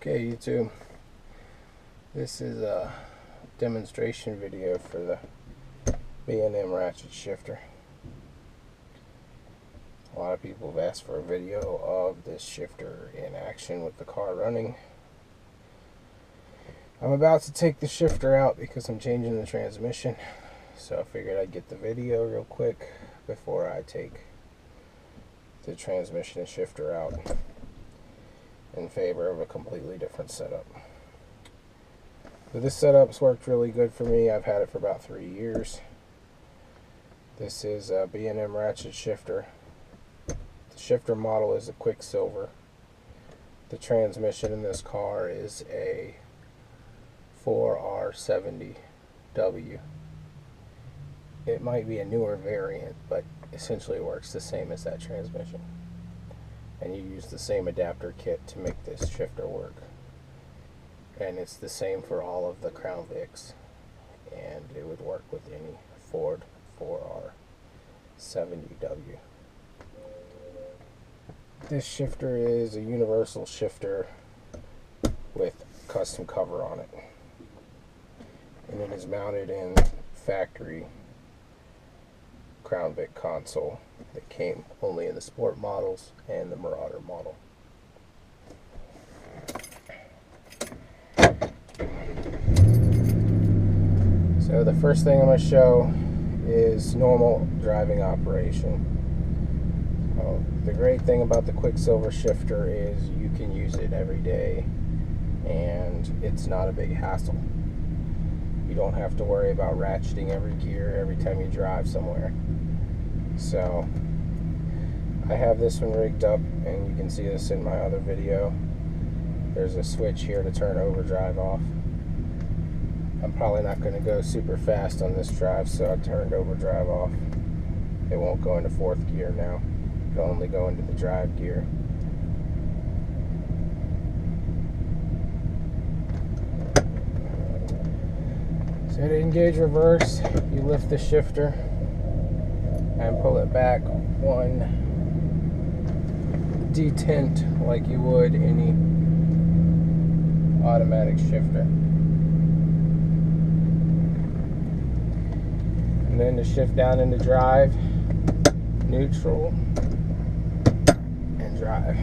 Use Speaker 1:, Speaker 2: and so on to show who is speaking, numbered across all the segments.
Speaker 1: Okay, YouTube, this is a demonstration video for the B&M Ratchet shifter. A lot of people have asked for a video of this shifter in action with the car running. I'm about to take the shifter out because I'm changing the transmission, so I figured I'd get the video real quick before I take the transmission and shifter out in favor of a completely different setup. But this setup's worked really good for me. I've had it for about 3 years. This is a B&M Ratchet shifter. The shifter model is a Quicksilver. The transmission in this car is a 4R70W. It might be a newer variant, but essentially it works the same as that transmission. And you use the same adapter kit to make this shifter work. And it's the same for all of the Crown Vics. And it would work with any Ford 4R70W. This shifter is a universal shifter with custom cover on it. And it is mounted in factory Crown Vic console that came only in the Sport models and the Marauder model. So the first thing I'm going to show is normal driving operation. So the great thing about the Quicksilver shifter is you can use it every day and it's not a big hassle. You don't have to worry about ratcheting every gear every time you drive somewhere. So I have this one rigged up, and you can see this in my other video. There's a switch here to turn overdrive off. I'm probably not going to go super fast on this drive, so I turned overdrive off. It won't go into 4th gear now. It'll only go into the drive gear. So to engage reverse, you lift the shifter and pull it back one detent like you would any automatic shifter. And then to shift down into drive, neutral, and drive.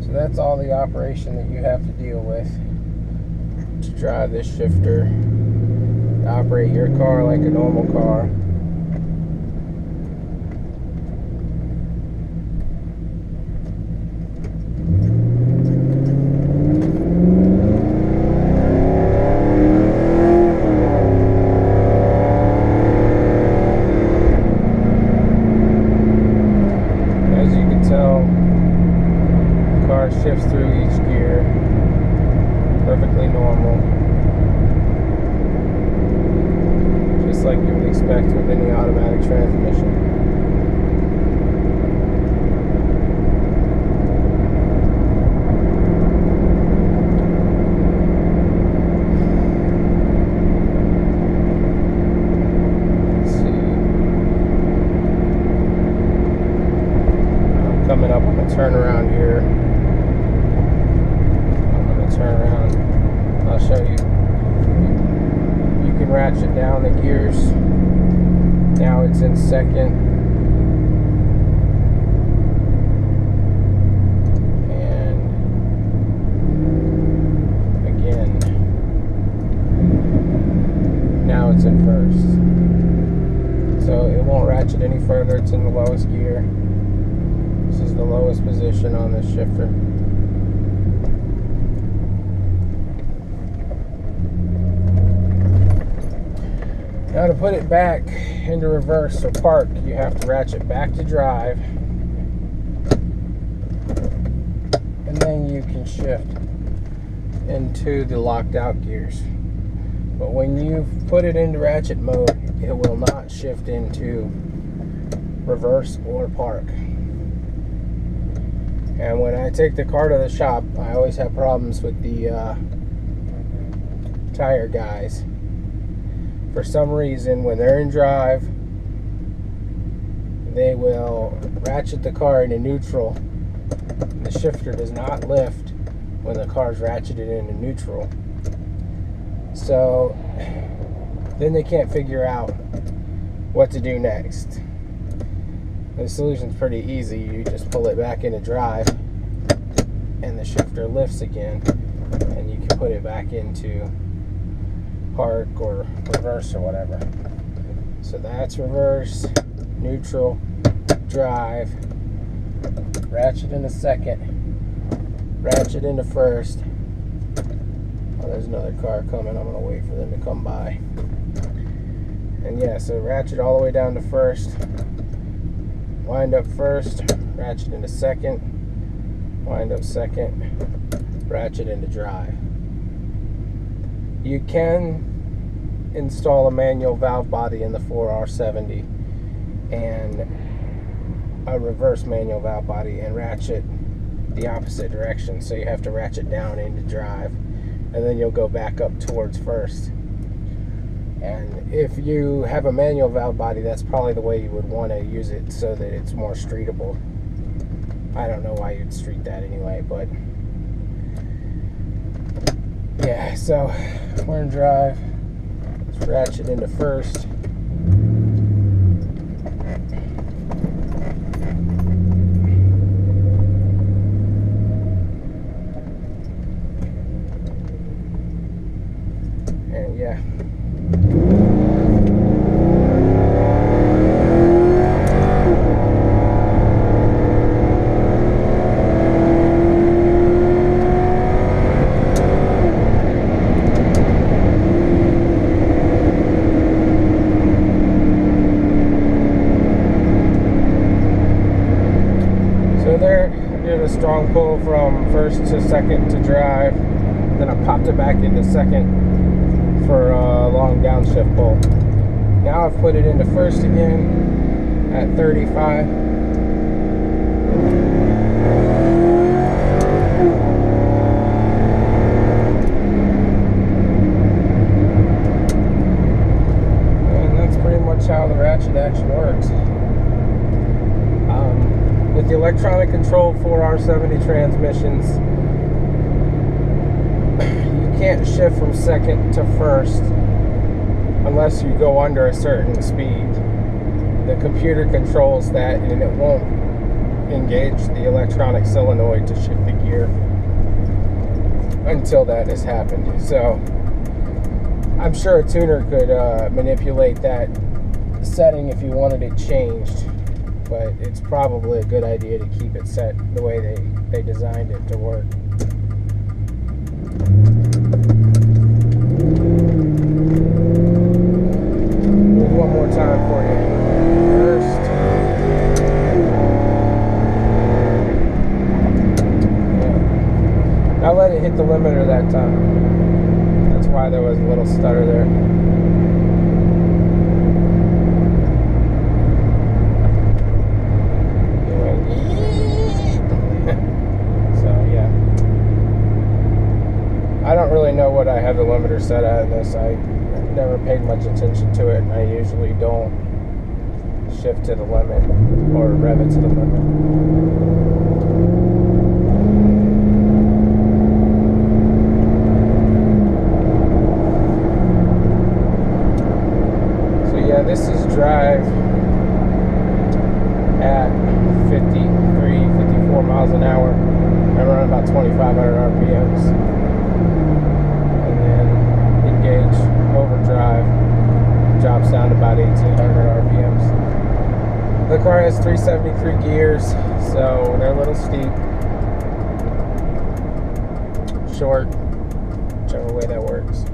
Speaker 1: So that's all the operation that you have to deal with to drive this shifter, to operate your car like a normal car. As you can tell, the car shifts through each gear perfectly normal, just like you would expect with any automatic transmission. Let's see. I'm coming up on the turnaround here. Turn around. I'll show you. You can ratchet down the gears. Now it's in 2nd. And again. Now it's in 1st. So it won't ratchet any further. It's in the lowest gear. This is the lowest position on this shifter. Now to put it back into reverse or park, you have to ratchet back to drive, and then you can shift into the locked out gears. But when you put it into ratchet mode, it will not shift into reverse or park. And when I take the car to the shop, I always have problems with the tire guys. For some reason, when they're in drive, they will ratchet the car into neutral The shifter does not lift when the car's ratcheted into neutral. So then they can't figure out what to do next. The solution's pretty easy. You just pull it back into drive and the shifter lifts again, and you can put it back into park or reverse or whatever. So that's reverse, neutral, drive, ratchet into second, ratchet into first. Oh, there's another car coming. I'm gonna wait for them to come by. And yeah, so ratchet all the way down to first, wind up first, ratchet into second, wind up second, ratchet into drive. You can install a manual valve body in the 4R70 and a reverse manual valve body and ratchet the opposite direction. So you have to ratchet down into drive, and then you'll go back up towards first. And if you have a manual valve body, that's probably the way you would want to use it so that it's more streetable. I don't know why you'd street that anyway, but yeah, so we're in drive. Let's ratchet into first. And yeah. Strong pull from first to second to drive, then I popped it back into second for a long downshift pull. Now I've put it into first again at 35. And that's pretty much how the ratchet action works. With the electronic control 4R70 transmissions, you can't shift from second to first unless you go under a certain speed. The computer controls that, and it won't engage the electronic solenoid to shift the gear until that has happened. So I'm sure a tuner could manipulate that setting if you wanted it changed, but it's probably a good idea to keep it set the way they designed it to work. Move one more time for you. First. Yeah. I let it hit the limiter that time. That's why there was a little stutter there. I don't really know what I have the limiter set at in this. I never paid much attention to it, and I usually don't shift to the limit or rev it to the limit. So yeah, this is drive at 54 miles an hour. I run about 2,500 RPMs. Overdrive drops down to about 1,800 RPMs. The car has 373 gears, so they're a little steep, short, whichever way that works.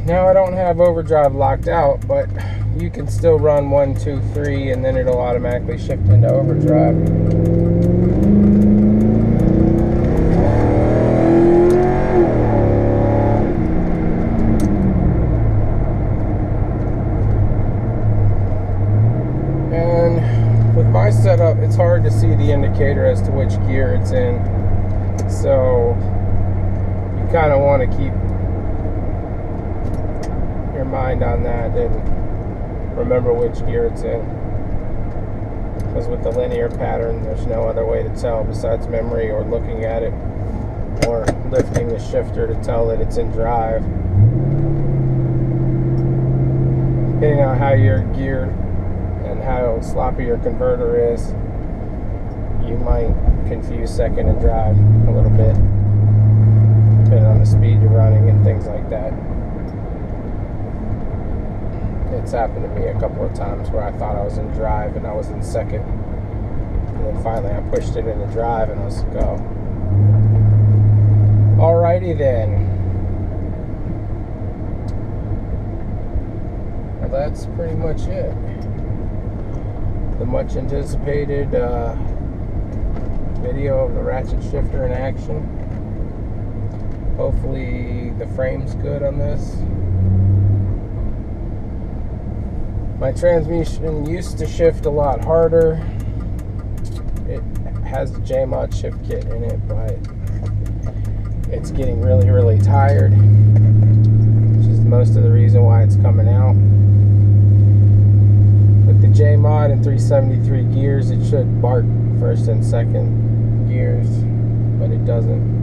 Speaker 1: Now I don't have overdrive locked out, but you can still run 1, 2, 3, and then it'll automatically shift into overdrive. And with my setup, it's hard to see the indicator as to which gear it's in. So you kind of want to keep mind on that and remember which gear it's in. Because with the linear pattern, there's no other way to tell besides memory or looking at it or lifting the shifter to tell that it's in drive. Depending on how you're geared and how sloppy your converter is, you might confuse second and drive a little bit, depending on the speed you're running and things like that. It's happened to me a couple of times where I thought I was in drive and I was in second. And then finally I pushed it into drive and I was like, oh. Alrighty then. Well, that's pretty much it. The much anticipated video of the ratchet shifter in action. Hopefully the frame's good on this. My transmission used to shift a lot harder. It has a J-Mod shift kit in it, but it's getting really, really tired, which is most of the reason why it's coming out. With the J-Mod and 373 gears, it should bark first and second gears, but it doesn't.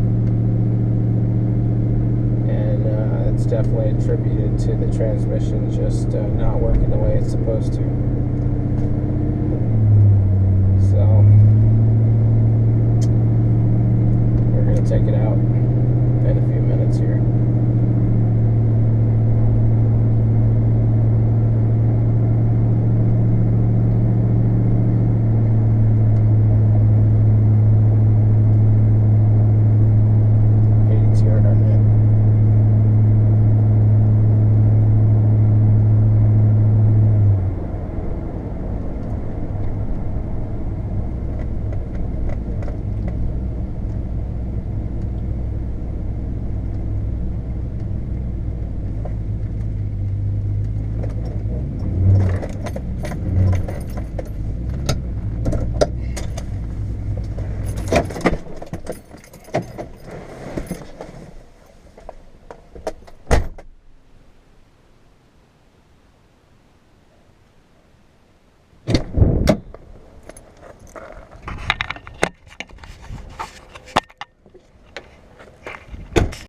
Speaker 1: And it's definitely attributed to the transmission just not working the way it's supposed to.